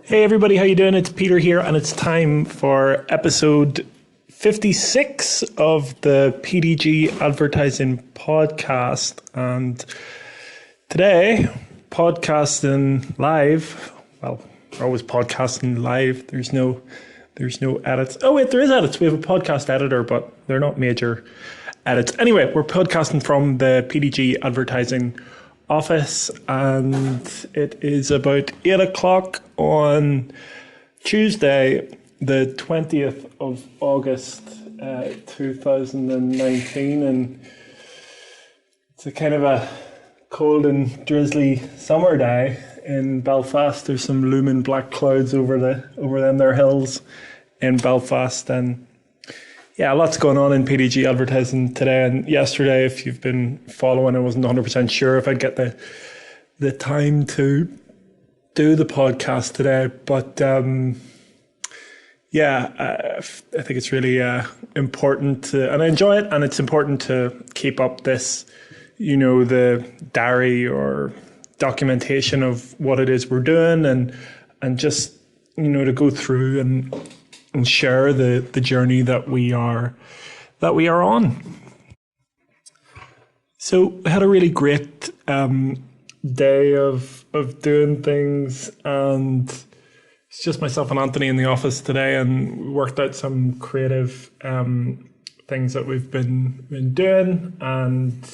Hey everybody, how you doing? It's Peter here, and it's time for episode 56 of the PDG Advertising Podcast. And today, podcasting live. Well, we're always podcasting live. There's no edits. Oh wait, there is edits. We have a podcast editor, but they're not major edits. Anyway, we're podcasting from the PDG Advertising office, and it is about 8 o'clock on Tuesday, the 20th of August, 2019, and it's a kind of a cold and drizzly summer day in Belfast. There's some looming black clouds over them there hills in Belfast, and yeah, lots going on in PDG Advertising today and yesterday. If you've been following, I wasn't 100% sure if I'd get the time to do the podcast today. But I think it's really important to, and I enjoy it, and it's important to keep up this, the diary or documentation of what it is we're doing, and just, to go through and share the journey that we are on. So I had a really great day of doing things, and it's just myself and Anthony in the office today, and we worked out some creative things that we've been doing, and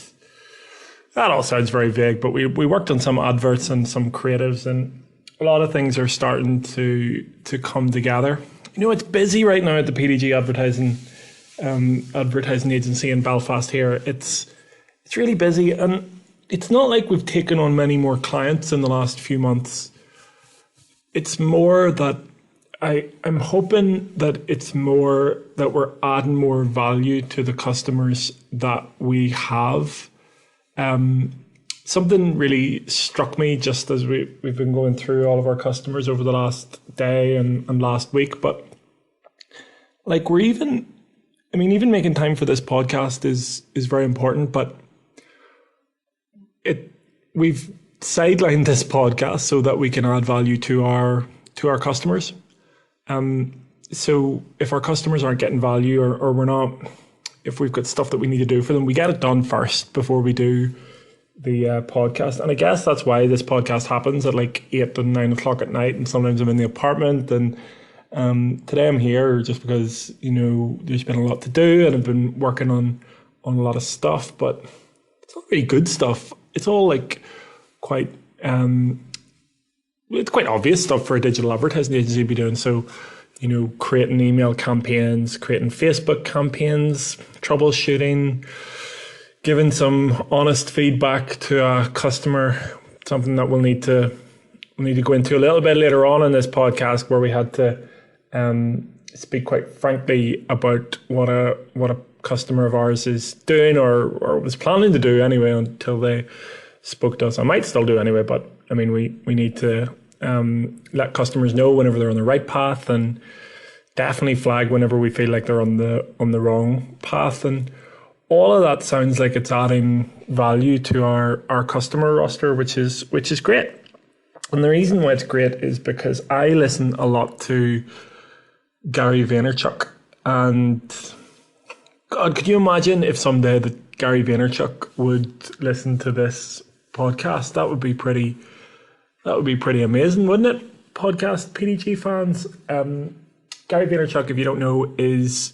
that all sounds very vague, but we worked on some adverts and some creatives, and a lot of things are starting to come together. It's busy right now at the PDG Advertising Agency in Belfast here. It's really busy, and it's not like we've taken on many more clients in the last few months. It's more that I'm hoping that it's more that we're adding more value to the customers that we have. Something really struck me just as we've been going through all of our customers over the last day and last week, but we're even making time for this podcast is very important, but we've sidelined this podcast so that we can add value to our customers. So if our customers aren't getting value, or we're not, if we've got stuff that we need to do for them, we get it done first before we do the podcast. And I guess that's why this podcast happens at 8 and 9 o'clock at night, and sometimes I'm in the apartment, and today I'm here just because there's been a lot to do, and I've been working on a lot of stuff, but it's not really good stuff. It's all quite it's quite obvious stuff for a digital advertising agency to be doing. So creating email campaigns, creating Facebook campaigns, troubleshooting, giving some honest feedback to a customer, something that we'll need to go into a little bit later on in this podcast, where we had to speak quite frankly about what a customer of ours is doing, or was planning to do anyway, until they spoke to us. I might still do anyway, but we need to let customers know whenever they're on the right path, and definitely flag whenever we feel like they're on the wrong path. And all of that sounds like it's adding value to our customer roster, which is great. And the reason why it's great is because I listen a lot to Gary Vaynerchuk, and God, could you imagine if someday that Gary Vaynerchuk would listen to this podcast? That would be pretty amazing, wouldn't it? Podcast PDG fans. Gary Vaynerchuk, if you don't know, is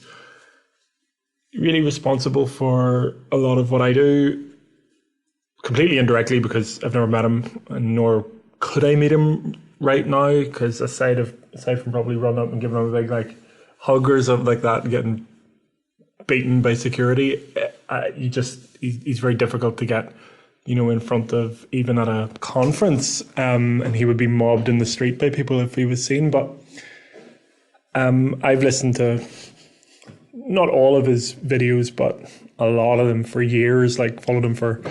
really responsible for a lot of what I do, completely indirectly, because I've never met him, and nor could I meet him right now, because aside from probably running up and giving him a big hug or something like that and getting beaten by security, he's very difficult to get in front of, even at a conference, and he would be mobbed in the street by people if he was seen. But I've listened to not all of his videos, but a lot of them for years. Followed him for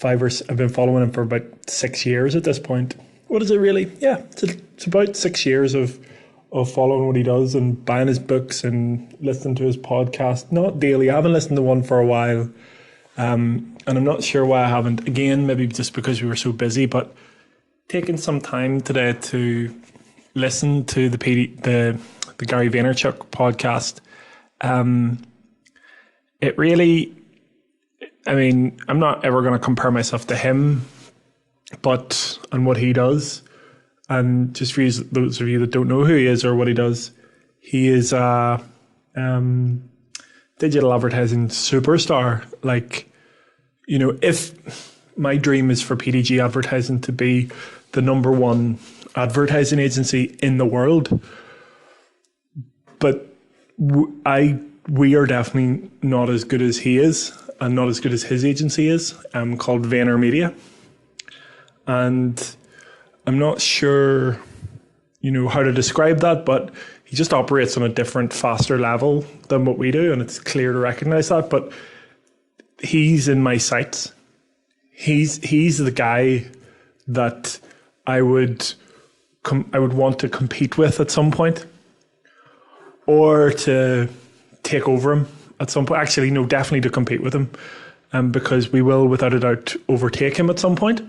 I've been following him for about 6 years at this point. What is it really? Yeah, it's about 6 years of following what he does and buying his books and listening to his podcast. Not daily. I haven't listened to one for a while. And I'm not sure why I haven't. Again, maybe just because we were so busy, but taking some time today to listened to the Gary Vaynerchuk podcast, it really, I mean, I'm not ever going to compare myself to him, but and what he does. And just for those of you that don't know who he is or what he does, he is a digital advertising superstar. Like, you know, if my dream is for PDG Advertising to be the number one advertising agency in the world, but we are definitely not as good as he is, and not as good as his agency is, called Vayner Media. And I'm not sure, you know, how to describe that, but he just operates on a different, faster level than what we do, and it's clear to recognize that. But he's in my sights. He's the guy that I would want to compete with at some point, or to take over him at some point. Actually, no, definitely to compete with him, because we will, without a doubt, overtake him at some point.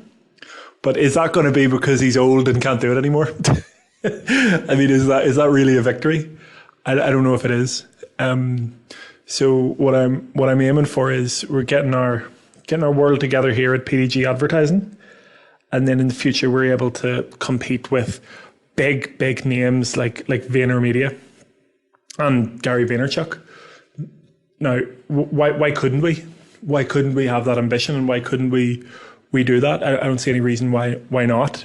But is that going to be because he's old and can't do it anymore? I mean, is that really a victory? I don't know if it is. So what I'm aiming for is we're getting our world together here at PDG Advertising, and then in the future we're able to compete with big names like Vayner Media and Gary Vaynerchuk. Now, why couldn't we? Why couldn't we have that ambition, and why couldn't we do that? I don't see any reason why not.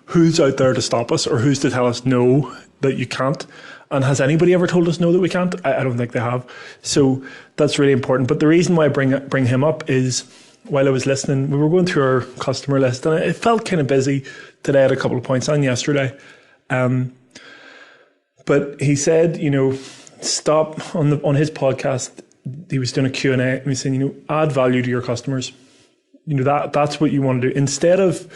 Who's out there to stop us, or who's to tell us no, that you can't? And has anybody ever told us no that we can't? I don't think they have. So that's really important. But the reason why I bring him up is, while I was listening, we were going through our customer list, and it felt kind of busy today at a couple of points, and yesterday. But he said, you know, stop on his podcast. He was doing a Q&A, and he was saying, you know, add value to your customers. You know, that's what you want to do. Instead of,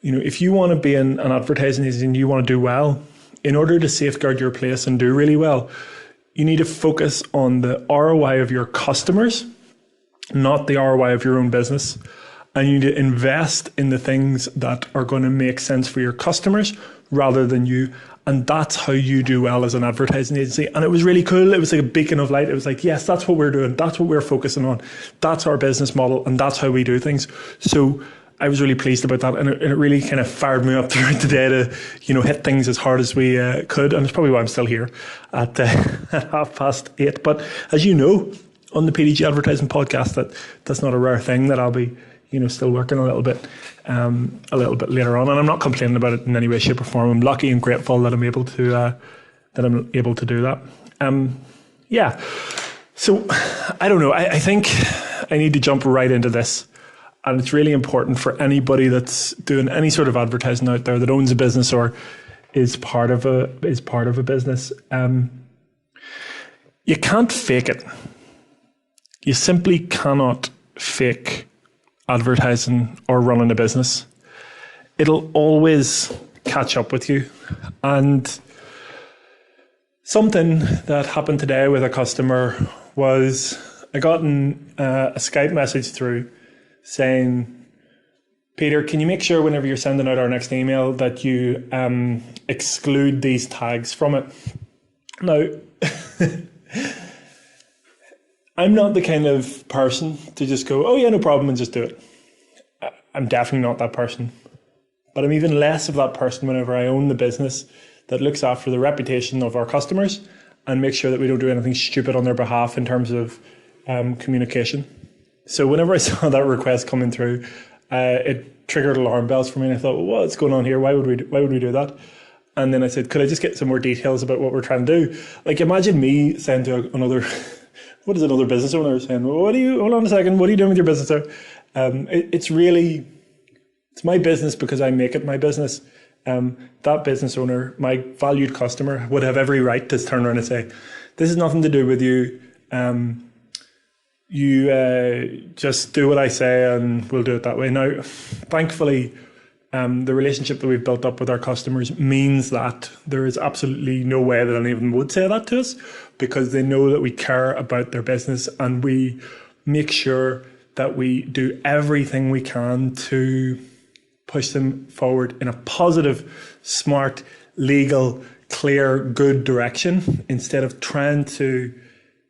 you know, if you want to be in an advertising agency and you want to do well, in order to safeguard your place and do really well, you need to focus on the ROI of your customers, not the ROI of your own business. And you need to invest in the things that are going to make sense for your customers rather than you. And that's how you do well as an advertising agency. And it was really cool. It was like a beacon of light. It was like, yes, that's what we're doing. That's what we're focusing on. That's our business model, and that's how we do things. So I was really pleased about that. And it really kind of fired me up throughout the day to, you know, hit things as hard as we could. And it's probably why I'm still here at 8:30. But as you know, on the PDG Advertising Podcast, that's not a rare thing, that I'll be, you know, still working a little bit later on, and I'm not complaining about it in any way, shape, or form. I'm lucky and grateful that I'm able to do that. Yeah. So I don't know. I think I need to jump right into this, and it's really important for anybody that's doing any sort of advertising out there, that owns a business or is part of a business. You can't fake it. You simply cannot fake advertising or running a business. It'll always catch up with you. And something that happened today with a customer was, I got a Skype message through saying, Peter, can you make sure whenever you're sending out our next email that you exclude these tags from it? Now, I'm not the kind of person to just go, oh yeah, no problem, and just do it. I'm definitely not that person. But I'm even less of that person whenever I own the business that looks after the reputation of our customers and make sure that we don't do anything stupid on their behalf in terms of communication. So whenever I saw that request coming through, it triggered alarm bells for me, and I thought, well, what's going on here? Why would we do that? And then I said, could I just get some more details about what we're trying to do? Like, imagine me saying to another another business owner saying, well, hold on a second, what are you doing with your business there? It's my business because I make it my business. That business owner, my valued customer, would have every right to turn around and say, this has nothing to do with you. You just do what I say and we'll do it that way. Now, thankfully, the relationship that we've built up with our customers means that there is absolutely no way that any of them would say that to us, because they know that we care about their business and we make sure that we do everything we can to push them forward in a positive, smart, legal, clear, good direction instead of trying to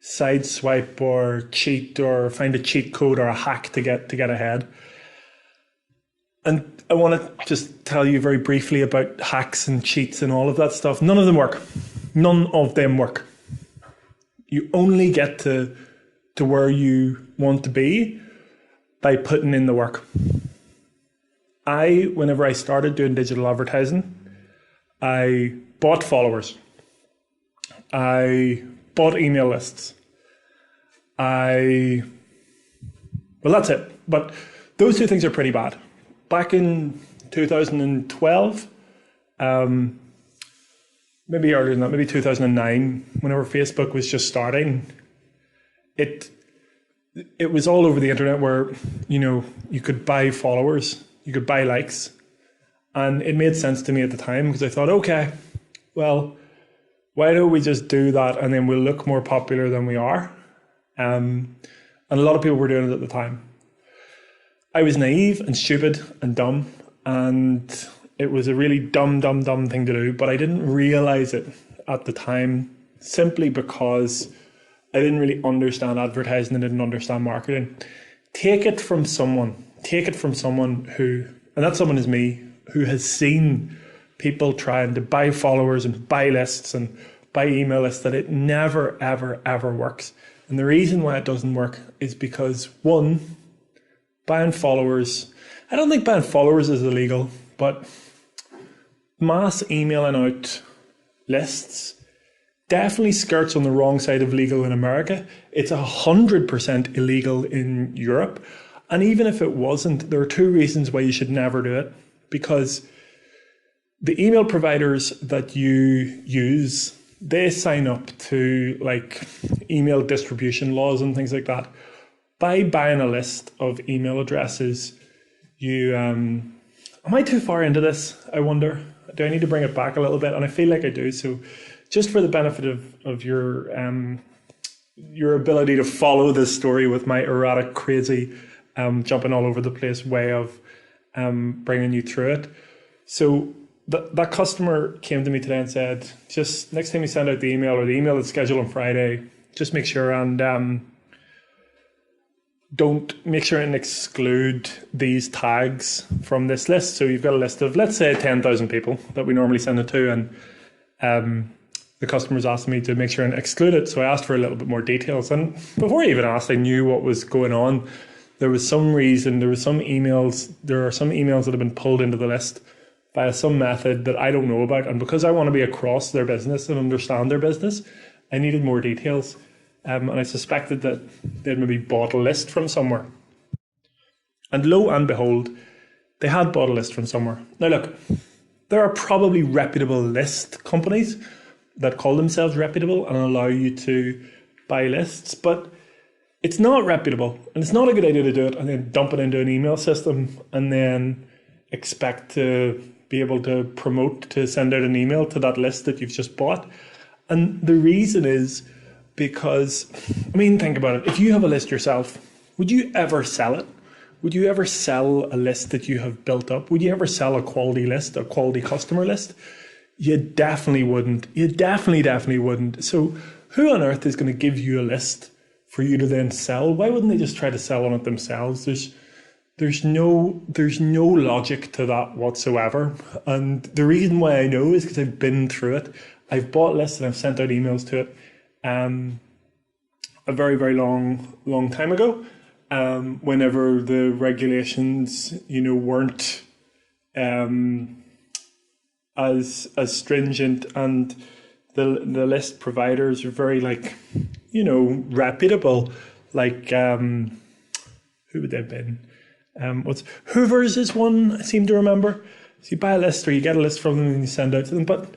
sideswipe or cheat or find a cheat code or a hack to get ahead. And I want to just tell you very briefly about hacks and cheats and all of that stuff. None of them work. None of them work. You only get to where you want to be by putting in the work. Whenever I started doing digital advertising, I bought followers. I bought email lists. Well, that's it. But those two things are pretty bad. Back in 2012, maybe earlier than that, maybe 2009, whenever Facebook was just starting, it was all over the internet where, you could buy followers, you could buy likes. And it made sense to me at the time because I thought, okay, well, why don't we just do that and then we'll look more popular than we are? And a lot of people were doing it at the time. I was naive and stupid and dumb, and it was a really dumb thing to do, but I didn't realize it at the time simply because I didn't really understand advertising and didn't understand marketing. Take it from someone who, and that someone is me, who has seen people trying to buy followers and buy lists and buy email lists, that it never, ever, ever works. And the reason why it doesn't work is because, one, buying followers, I don't think buying followers is illegal, but mass emailing out lists definitely skirts on the wrong side of legal in America. It's 100% illegal in Europe. And even if it wasn't, there are two reasons why you should never do it. Because the email providers that you use, they sign up to like email distribution laws and things like that. By buying a list of email addresses, am I too far into this? I wonder. Do I need to bring it back a little bit? And I feel like I do. So just for the benefit of your ability to follow this story with my erratic, crazy, jumping all over the place way of bringing you through it. So that customer came to me today and said, just next time you send out the email, or the email that's scheduled on Friday, just make sure and exclude these tags from this list. So you've got a list of, let's say, 10,000 people that we normally send it to, and the customers asked me to make sure and exclude it. So I asked for a little bit more details, and before I even asked, I knew what was going on. There are some emails that have been pulled into the list by some method that I don't know about, and because I want to be across their business and understand their business, I needed more details. And I suspected that they'd maybe bought a list from somewhere. And lo and behold, they had bought a list from somewhere. Now look, there are probably reputable list companies that call themselves reputable and allow you to buy lists, but it's not reputable, and it's not a good idea to do it and then dump it into an email system and then expect to be able to promote to send out an email to that list that you've just bought. And the reason is because, think about it. If you have a list yourself, would you ever sell it? Would you ever sell a list that you have built up? Would you ever sell a quality list, a quality customer list? You definitely wouldn't. You definitely wouldn't. So who on earth is going to give you a list for you to then sell? Why wouldn't they just try to sell on it themselves? There's no logic to that whatsoever. And the reason why I know is because I've been through it. I've bought lists and I've sent out emails to it a very, very long time ago, whenever the regulations, weren't as stringent, and the list providers are very reputable. Like who would they have been? Hoover's is one I seem to remember. So you buy a list, or you get a list from them and you send out to them, but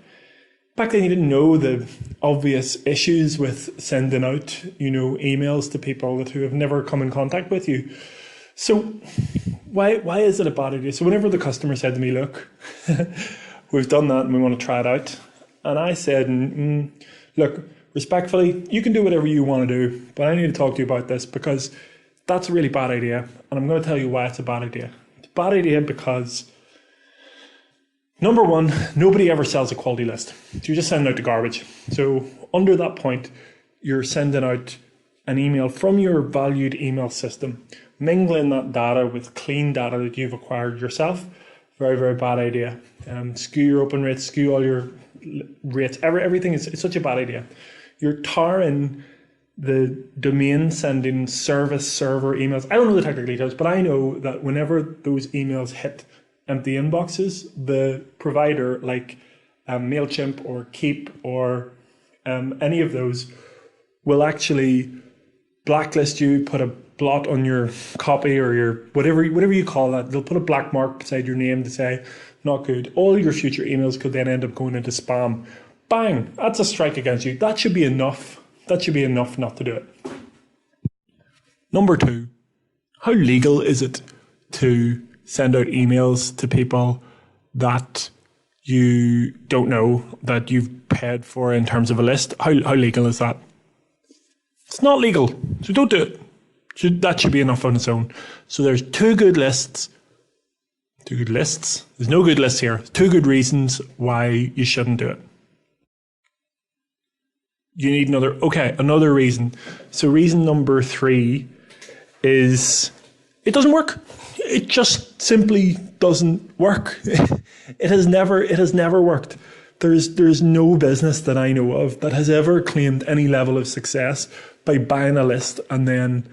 back then you didn't know the obvious issues with sending out, emails to people who have never come in contact with you. So why is it a bad idea? So whenever the customer said to me, look, we've done that and we want to try it out. And I said, look, respectfully, you can do whatever you want to do, but I need to talk to you about this because that's a really bad idea. And I'm going to tell you why it's a bad idea. It's a bad idea because Number one, nobody ever sells a quality list. You're just sending out the garbage. So under that point, you're sending out an email from your valued email system, mingling that data with clean data that you've acquired yourself. Very, very bad idea. Skew your open rates, skew all your rates. Everything is it's such a bad idea. You're tarring the domain sending service server emails. I don't know the technical details, but I know that whenever those emails hit empty inboxes, the provider like MailChimp or Keep or any of those will actually blacklist you, put a blot on your copy or your whatever you call that. They'll put a black mark beside your name to say not good. All your future emails could then end up going into spam. Bang, that's a strike against you. That should be enough. That should be enough not to do it. Number two, how legal is it to send out emails to people that you don't know, that you've paid for in terms of a list? How legal is that? It's not legal, so don't do it. That should be enough on its own. So there's two good lists. There's no good lists here. Two good reasons why you shouldn't do it. You need another reason. So reason number 3 is it doesn't work. It just simply doesn't work. It has never worked. There's no business that I know of that has ever claimed any level of success by buying a list and then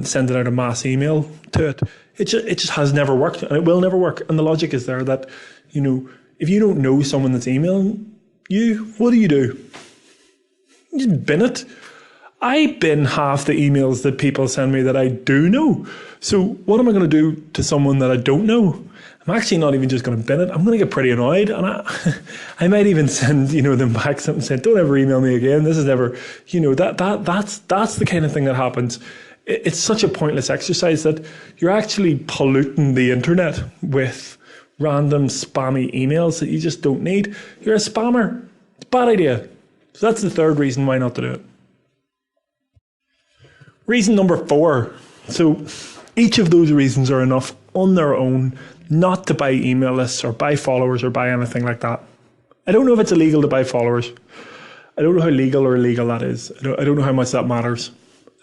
sending out a mass email to it. It just has never worked, and it will never work. And the logic is there that, if you don't know someone that's emailing you, what do? You bin it. I bin half the emails that people send me that I do know. So what am I going to do to someone that I don't know? I'm actually not even just going to bin it. I'm going to get pretty annoyed, and I might even send them back something saying, "Don't ever email me again. This is never." That's the kind of thing that happens. It's such a pointless exercise that you're actually polluting the internet with random spammy emails that you just don't need. You're a spammer. It's a bad idea. So that's the third reason why not to do it. Reason number 4. So each of those reasons are enough on their own not to buy email lists or buy followers or buy anything like that. I don't know if it's illegal to buy followers. I don't know how legal or illegal that is. I don't know how much that matters.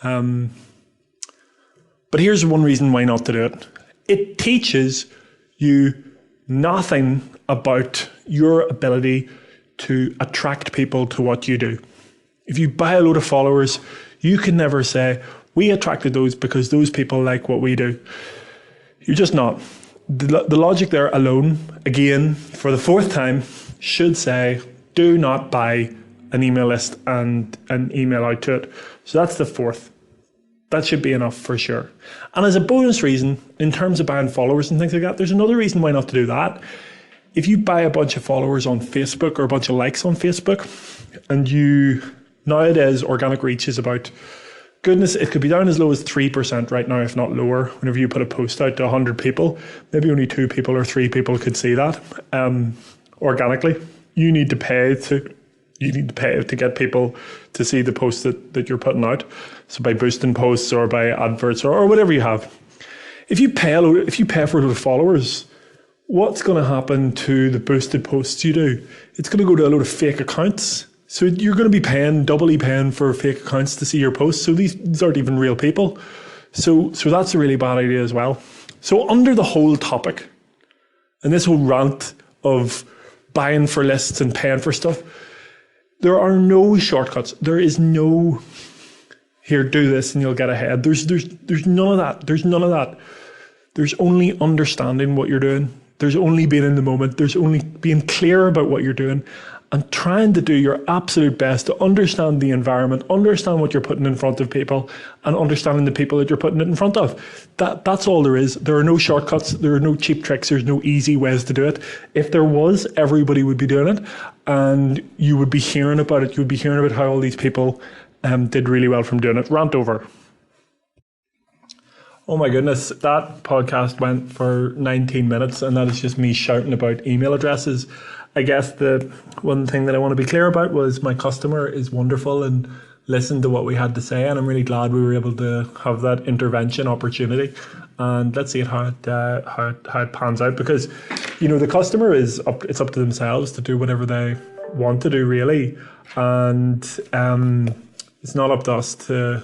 But here's one reason why not to do it. It teaches you nothing about your ability to attract people to what you do. If you buy a load of followers, you can never say, we attracted those because those people like what we do. You're just not. The logic there alone, again, for the 4th time, should say, do not buy an email list and an email out to it. So that's the 4th. That should be enough for sure. And as a bonus reason, in terms of buying followers and things like that, there's another reason why not to do that. If you buy a bunch of followers on Facebook or a bunch of likes on Facebook, and nowadays organic reach is about, goodness, it could be down as low as 3% right now, if not lower. Whenever you put a post out to 100 people, maybe only 2 people or 3 people could see that organically. You need to pay to get people to see the post that you're putting out. So by boosting posts or by adverts or whatever you have. If you pay for a load of followers, what's going to happen to the boosted posts you do? It's going to go to a load of fake accounts. So you're going to be doubly paying for fake accounts to see your posts. So these aren't even real people. So that's a really bad idea as well. So under the whole topic, and this whole rant of buying for lists and paying for stuff, there are no shortcuts. There is no, here, do this and you'll get ahead. There's none of that. There's none of that. There's only understanding what you're doing. There's only being in the moment. There's only being clear about what you're doing and trying to do your absolute best to understand the environment, understand what you're putting in front of people, and understanding the people that you're putting it in front of. That's all there is. There are no shortcuts. There are no cheap tricks. There's no easy ways to do it. If there was, everybody would be doing it, and you would be hearing about it. You would be hearing about how all these people did really well from doing it. Rant over. Oh my goodness, that podcast went for 19 minutes, and that is just me shouting about email addresses. I guess the one thing that I want to be clear about was my customer is wonderful and listened to what we had to say, and I'm really glad we were able to have that intervention opportunity. And let's see how it pans out, because the customer it's up to themselves to do whatever they want to do, really. And it's not up to us to,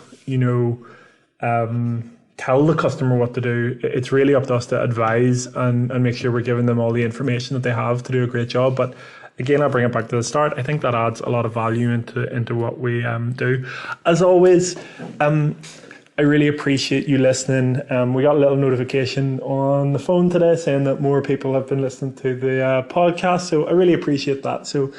tell the customer what to do. It's really up to us to advise and make sure we're giving them all the information that they have to do a great job. But again, I'll bring it back to the start. I think that adds a lot of value into what we do. As always, I really appreciate you listening. We got a little notification on the phone today saying that more people have been listening to the podcast. So I really appreciate that. So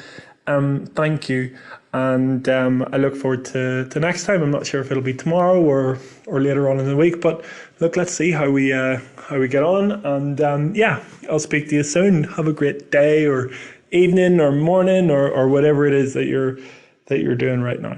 thank you. And I look forward to next time. I'm not sure if it'll be tomorrow or later on in the week, but look, let's see how we get on. And I'll speak to you soon. Have a great day or evening or morning or whatever it is that you're doing right now.